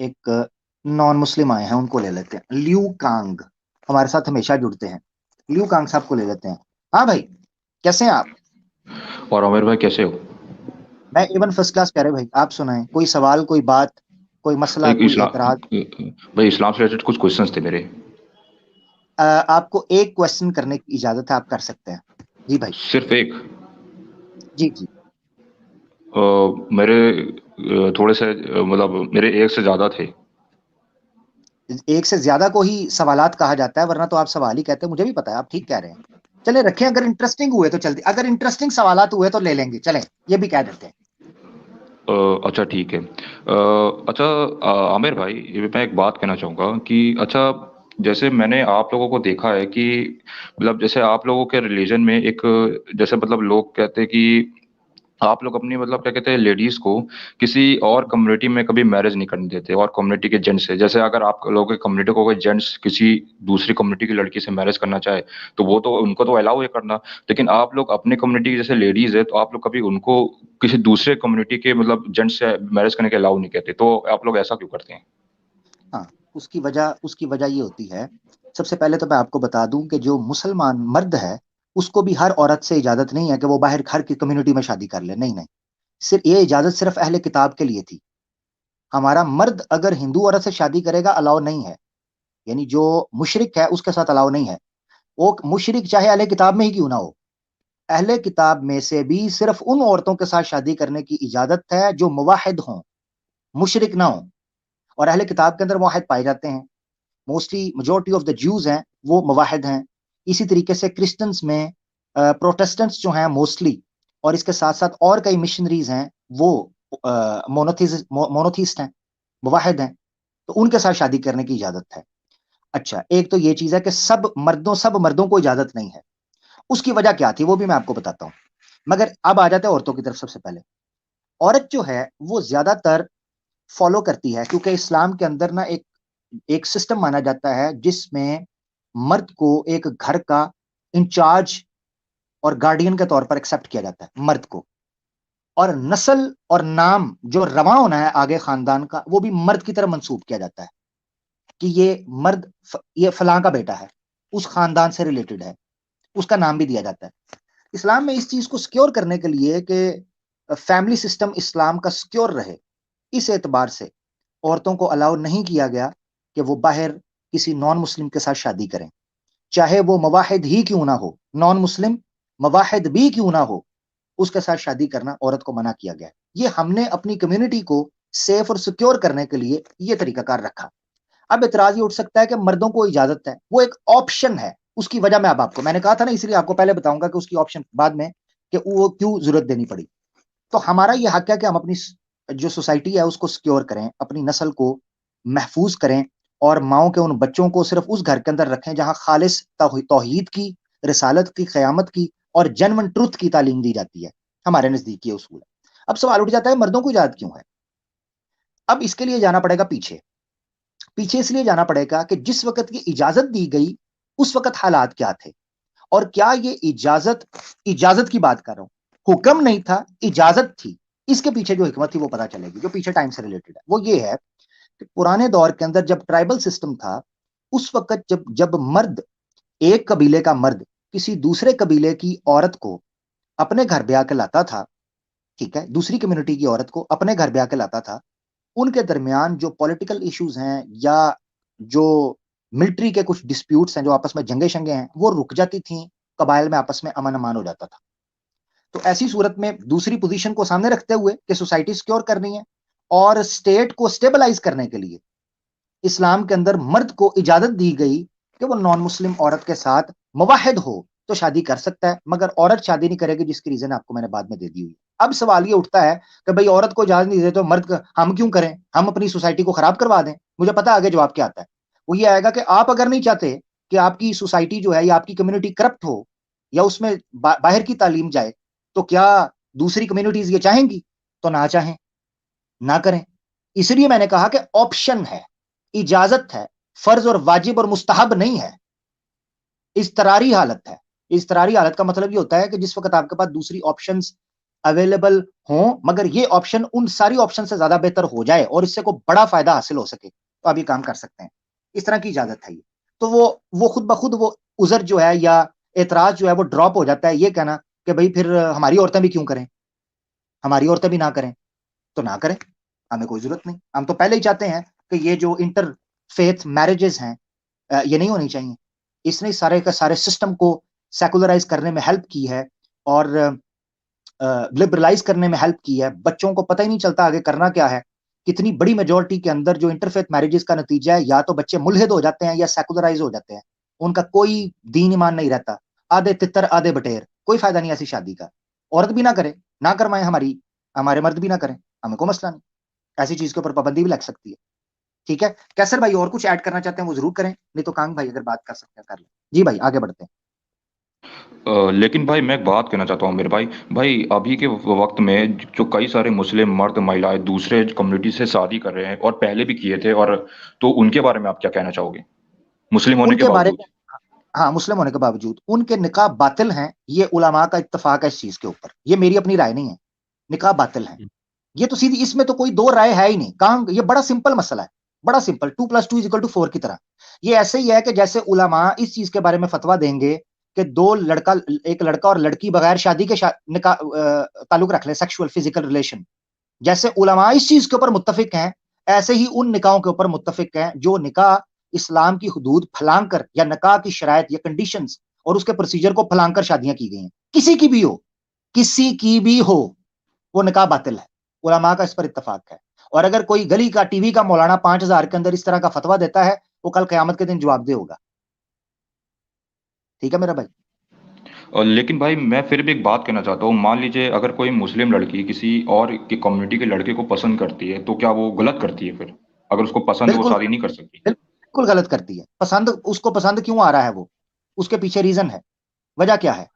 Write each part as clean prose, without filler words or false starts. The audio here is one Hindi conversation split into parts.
एक नॉन मुस्लिम आए हैं, उनको ले लेते हैं। ल्यू कांग हमारे साथ हमेशा जुड़ते हैं। ल्यू कांग साहब को ले लेते हैं। हाँ भाई, कैसे हैं आप? और आमिर भाई कैसे हो? मैं इवन फर्स्ट क्लास कह रहे भाई, आप सुनाएं, कोई सवाल, कोई बात, कोई मसला, भाई कोई इस्लाम एतराज। भाई इस्लाम से रिलेटेड कुछ क्वेश्चंस थे मेरे। आपको एक क्वेश्चन करने की इजाजत है, आप कर सकते हैं। जी भाई। सिर्फ एक? जी जी। मेरे थोड़े से मतलब मेरे एक से ज्यादा थे। एक से ज्यादा को ही सवालात कहा जाता है, वरना तो आप सवाल ही कहते हैं। मुझे भी पता है, आप ठीक कह रहे हैं। चले रखें, अगर इंटरेस्टिंग हुए तो चलते, अगर इंटरेस्टिंग सवालात हुए तो ले लेंगे, चलें, ये भी कह देते हैं। अच्छा ठीक है। अच्छा, आमिर भाई, ये मैं एक बात कहना चाहूँगा कि अच्छा, जैसे मैंने आप लोगों को देखा है कि मतलब जैसे आप लोगों के रिलीजन में एक, जैसे मतलब लोग कहते हैं कि आप लोग अपनी मतलब क्या कहते हैं लेडीज को किसी और कम्युनिटी में कभी मैरिज नहीं करने देते और कम्युनिटी के जेंट्स से, जैसे अगर आप लोगों के कम्युनिटी को कोई जेंट्स किसी दूसरी कम्युनिटी की लड़की से मैरिज करना चाहे तो वो तो उनको तो अलाउ है करना। लेकिन आप लोग अपनी कम्युनिटी की जैसे लेडीज है तो आप लोग कभी उनको किसी दूसरे कम्युनिटी के मतलब जेंट्स से मैरिज करने के अलाउ नहीं कहते, तो आप लोग ऐसा क्यों करते हैं? हाँ, उसकी वजह ये होती है। सबसे पहले तो मैं आपको बता दूं कि जो मुसलमान मर्द है, उसको भी हर औरत से इजाजत नहीं है कि वो बाहर हर की कम्युनिटी में शादी कर ले। नहीं नहीं, सिर्फ ये इजाजत सिर्फ अहले किताब के लिए थी। हमारा मर्द अगर हिंदू औरत से शादी करेगा, अलाउ नहीं है। यानी जो मुशरिक है उसके साथ अलाउ नहीं है। वो मुशरिक चाहे अहले किताब में ही क्यों ना हो, अहले किताब में से भी सिर्फ उन औरतों के साथ शादी करने की इजाजत है जो मुवाहिद हों, मुशरिक ना हो। और अहले किताब के अंदर मुवाहिद पाए जाते हैं। Mostly majority of the Jews हैं, वो मुवाहिद हैं। इसी तरीके से क्रिश्चियंस में प्रोटेस्टेंट्स जो हैं मोस्टली, और इसके साथ साथ और कई मिशनरीज हैं, वो मोनोथीस्ट हैं, मुवाहिद हैं। तो उनके साथ शादी करने की इजाजत है। अच्छा, एक तो ये चीज है कि सब मर्दों को इजाजत नहीं है। उसकी वजह क्या थी वो भी मैं आपको बताता हूं। मगर अब आ जाते हैं औरतों की तरफ। सबसे पहले, औरत जो है वो ज्यादातर फॉलो करती है, क्योंकि इस्लाम के अंदर ना एक एक सिस्टम माना जाता है जिसमें मर्द को एक घर का इंचार्ज और गार्डियन के तौर पर एक्सेप्ट किया जाता है मर्द को। और नस्ल और नाम जो रवां होना है आगे खानदान का, वो भी मर्द की तरफ मंसूब किया जाता है कि ये फलां का बेटा है, उस खानदान से रिलेटेड है, उसका नाम भी दिया जाता है। इस्लाम में इस चीज को सिक्योर करने के लिए कि फैमिली सिस्टम इस्लाम का सिक्योर रहे, इस एतबार से औरतों को अलाउ नहीं किया गया कि वो बाहर किसी नॉन मुस्लिम के साथ शादी करें, चाहे वो मवाहिद ही क्यों ना हो। नॉन मुस्लिम मवाहिद भी क्यों ना हो, उसके साथ शादी करना औरत को मना किया गया है। ये हमने अपनी कम्युनिटी को सेफ और सिक्योर करने के लिए ये तरीकाकार रखा। अब इतराज ये उठ सकता है कि मर्दों को इजाजत है, वो एक ऑप्शन है। उसकी वजह मैं अब आपको, मैंने कहा था ना, इसलिए आपको पहले बताऊंगा कि उसकी ऑप्शन बाद में, कि वो क्यों जरूरत देनी पड़ी। तो हमारा ये हक है कि हम अपनी जो सोसाइटी है उसको सिक्योर करें, अपनी नस्ल को महफूज करें, और माओ के उन बच्चों को सिर्फ उस घर के अंदर रखें जहां खालिस तौहीद की, रिसालत की, क़यामत की और जेन्युइन ट्रुथ की तालीम दी जाती है। हमारे नजदीक ये उसूल है। अब सवाल उठ जाता है, मर्दों को इजाजत क्यों है? अब इसके लिए जाना पड़ेगा पीछे। पीछे इसलिए जाना पड़ेगा कि जिस वक्त की इजाजत दी गई, उस वक्त हालात क्या थे, और क्या ये इजाजत, इजाजत की बात कर रहा हूं, हुक्म नहीं था, इजाजत थी। इसके पीछे जो हिकमत थी वो पता चलेगी, जो पीछे टाइम से रिलेटेड है। वो ये है कि पुराने दौर के अंदर जब ट्राइबल सिस्टम था, उस वक्त जब जब मर्द, एक कबीले का मर्द किसी दूसरे कबीले की औरत को अपने घर ब्याह के लाता था, ठीक है, दूसरी कम्युनिटी की औरत को अपने घर ब्याह के लाता था, उनके दरमियान जो पॉलिटिकल इश्यूज हैं या जो मिलिट्री के कुछ डिस्प्यूट्स हैं, जो आपस में जंगे शंगे हैं, वो रुक जाती थी। कबाइल में आपस में अमन अमान हो जाता था। तो ऐसी सूरत में दूसरी पोजीशन को सामने रखते हुए कि सोसाइटी सिक्योर करनी है और स्टेट को स्टेबलाइज करने के लिए, इस्लाम के अंदर मर्द को इजाजत दी गई कि वो नॉन मुस्लिम औरत के साथ मुवाहिद हो तो शादी कर सकता है, मगर औरत शादी नहीं करेगी, जिसकी रीजन आपको मैंने बाद में दे दी हुई। अब सवाल ये उठता है कि भाई औरत को इजाजत नहीं देते तो हम क्यों करें, हम अपनी सोसाइटी को खराब करवा दें? मुझे पता है आगे जवाब क्या आता है। वो ये आएगा कि आप अगर नहीं चाहते कि आपकी सोसाइटी जो है या आपकी कम्युनिटी करप्ट हो या उसमें बाहर की तालीम जाए, तो क्या दूसरी कम्युनिटीज ये चाहेंगी? तो ना चाहें, ना करें। इसलिए मैंने कहा कि ऑप्शन है, इजाजत है, फर्ज और वाजिब और मुस्तहब नहीं है। इस्तरारी हालत है। इस्तरारी हालत का मतलब ये होता है कि जिस वक्त आपके पास दूसरी ऑप्शंस अवेलेबल हो, मगर ये ऑप्शन उन सारी ऑप्शन से ज्यादा बेहतर हो जाए और इससे कोई बड़ा फायदा हासिल हो सके, तो आप ये काम कर सकते हैं। इस तरह की इजाजत है ये। तो वो खुद ब खुद वो उजर जो है या एतराज जो है वो ड्रॉप हो जाता है, ये कहना कि भाई फिर हमारी औरतें भी क्यों करें, हमारी औरतें भी ना करें, तो ना करें, हमें कोई जरूरत नहीं। हम तो पहले ही चाहते हैं कि ये जो इंटर फेथ मैरिजेस हैं ये नहीं होनी चाहिए। इसने सारे का सारे सिस्टम को सेकुलराइज करने में हेल्प की है और लिबरलाइज करने में हेल्प की है। बच्चों को पता ही नहीं चलता आगे करना क्या है। कितनी बड़ी मेजोरिटी के अंदर जो इंटरफेथ मैरिजेस का नतीजा है, या तो बच्चे मुल्हिद हो जाते हैं या सेकुलराइज हो जाते हैं, उनका कोई दीन ईमान नहीं रहता, आधे तितर आधे बटेर, कोई फायदा नहीं ऐसी शादी का। औरत भी ना करे, ना करवाएं, हमारे मर्द भी ना करें, हमें कोई मसला नहीं, ऐसी चीज के ऊपर पाबंदी भी लग सकती है। ठीक है, कैसर भाई और कुछ ऐड करना चाहते हैं वो जरूर करें, नहीं तो कांग भाई अगर बात कर सकते हैं कर ले। जी भाई आगे बढ़ते हैं। लेकिन भाई मैं एक बात कहना चाहता हूँ मेरे भाई। भाई अभी के वक्त में जो कई सारे मुस्लिम मर्द महिलाएं दूसरे कम्युनिटी से शादी कर रहे हैं और पहले भी किए थे, और तो उनके बारे में आप क्या कहना चाहोगे, मुस्लिम होने के उनके बारे बावजूद? में, हाँ, मुस्लिम होने के बावजूद उनके निकाह बातिल हैं, ये उलमा का इत्तेफाक है इस चीज के ऊपर, ये मेरी अपनी राय नहीं है, निकाह बातिल है। ये तो सीधी, इसमें तो कोई दो राय है ही नहीं। कहां, ये बड़ा सिंपल मसला है, बड़ा सिंपल, 2+2=4 की तरह। ये ऐसे ही है कि जैसे उलमा इस चीज के बारे में फतवा देंगे कि एक लड़का और लड़की बगैर शादी के निकाह ताल्लुक रख ले, सेक्सुअल फिजिकल रिलेशन, जैसे उलमा इस चीज के ऊपर मुत्तफिक हैं, ऐसे ही उन निकाहों के ऊपर मुत्तफिक हैं जो निकाह इस्लाम की हदूद फलांग कर या निकाह की शराइत या कंडीशंस और उसके प्रोसीजर को फलांग कर शादियां की गई हैं, किसी की भी हो, किसी की भी हो, वो निकाह बातिल है। उलमा का इस पर इत्तफाक है। और अगर कोई गली का टीवी का मौलाना 5,000 के अंदर इस तरह का फतवा देता है, वो कल कयामत के दिन जवाबदेह होगा। ठीक है मेरा भाई। और लेकिन भाई मैं फिर भी एक बात कहना चाहता हूँ, मान लीजिए अगर कोई मुस्लिम लड़की किसी और की कम्युनिटी के लड़के को पसंद करती है, तो क्या वो गलत करती है फिर? अगर उसको पसंद है वो बिल्कुल, शादी नहीं कर सकती? बिल्कुल गलत करती है। पसंद, उसको पसंद क्यों आ रहा है, वो उसके पीछे रीजन है, वजह क्या है।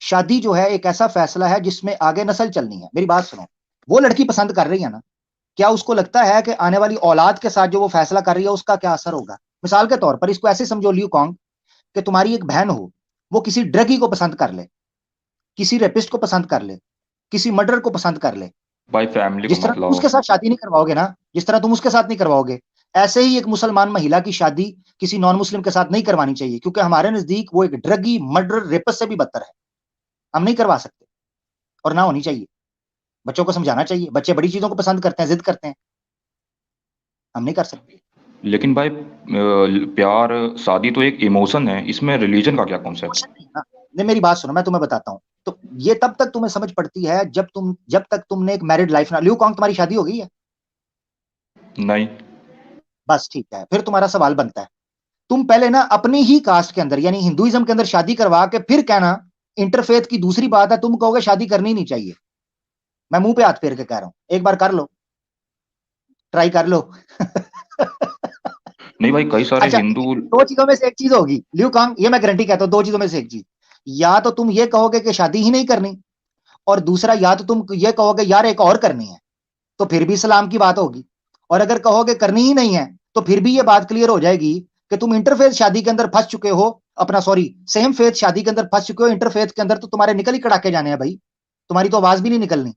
शादी जो है एक ऐसा फैसला है जिसमें आगे नस्ल चलनी है। मेरी बात सुनो, वो लड़की पसंद कर रही है ना, क्या उसको लगता है कि आने वाली औलाद के साथ जो वो फैसला कर रही है उसका क्या असर होगा। मिसाल के तौर पर इसको ऐसे समझो लियो कॉन्ग, कि तुम्हारी एक बहन हो, वो किसी ड्रगी को पसंद कर ले, किसी रेपिस्ट को पसंद कर ले, किसी मर्डर को पसंद कर ले, भाई फैमिली को जिस तरह मत तुम लाओ। उसके साथ शादी नहीं करवाओगे ना, जिस तरह तुम उसके साथ नहीं करवाओगे, ऐसे ही एक मुसलमान महिला की शादी किसी नॉन मुस्लिम के साथ नहीं करवानी चाहिए, क्योंकि हमारे नजदीक वो एक ड्रगी मर्डर रेपिस्ट से भी बदतर है। हम नहीं करवा सकते और ना होनी चाहिए। बच्चों को समझाना चाहिए, बच्चे बड़ी चीजों को पसंद करते हैं, जिद करते हैं, हम नहीं कर सकते। लेकिन भाई प्यार, शादी तो एक इमोशन है, इसमें रिलीजन का क्या कॉन्सेप्ट? इमोशन नहीं है ना। नहीं, मेरी बात सुनो, मैं तुम्हें बताता हूँ। तो ये तब तक तुम्हें समझ पड़ती है जब तक तुमने एक मैरिड लाइफ ना लियो। कौन, तुम्हारी शादी हो गई है? नहीं। बस ठीक है, फिर तुम्हारा सवाल बनता है, तुम पहले ना अपनी ही कास्ट के अंदर यानी हिंदुइज्म के अंदर शादी करवा के फिर कहना इंटरफेथ की दूसरी बात है, तुम कहोगे शादी करनी नहीं चाहिए। मैं मुंह पे हाथ फेर के कह रहा हूं, एक बार कर लो, ट्राई कर लो। नहीं भाई, कई सारे अच्छा, हिंदू। दो चीजों में से एक चीज होगी लियो कांग, ये मैं गारंटी कहता हूं, दो चीजों में से एक चीज, या तो तुम ये कहोगे कि शादी ही नहीं करनी, और दूसरा या तो तुम ये कहोगे यार एक और करनी है, तो फिर भी इस्लाम की बात होगी। और अगर कहोगे करनी ही नहीं है, तो फिर भी ये बात क्लियर हो जाएगी कि तुम इंटरफेथ शादी के अंदर फंस चुके हो, अपना सॉरी सेम फेथ शादी के अंदर फंस चुके हो। इंटरफेथ के अंदर तो तुम्हारे निकल ही कड़ाके जाने हैं भाई, तुम्हारी तो आवाज भी नहीं निकलनी।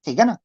ठीक है ना।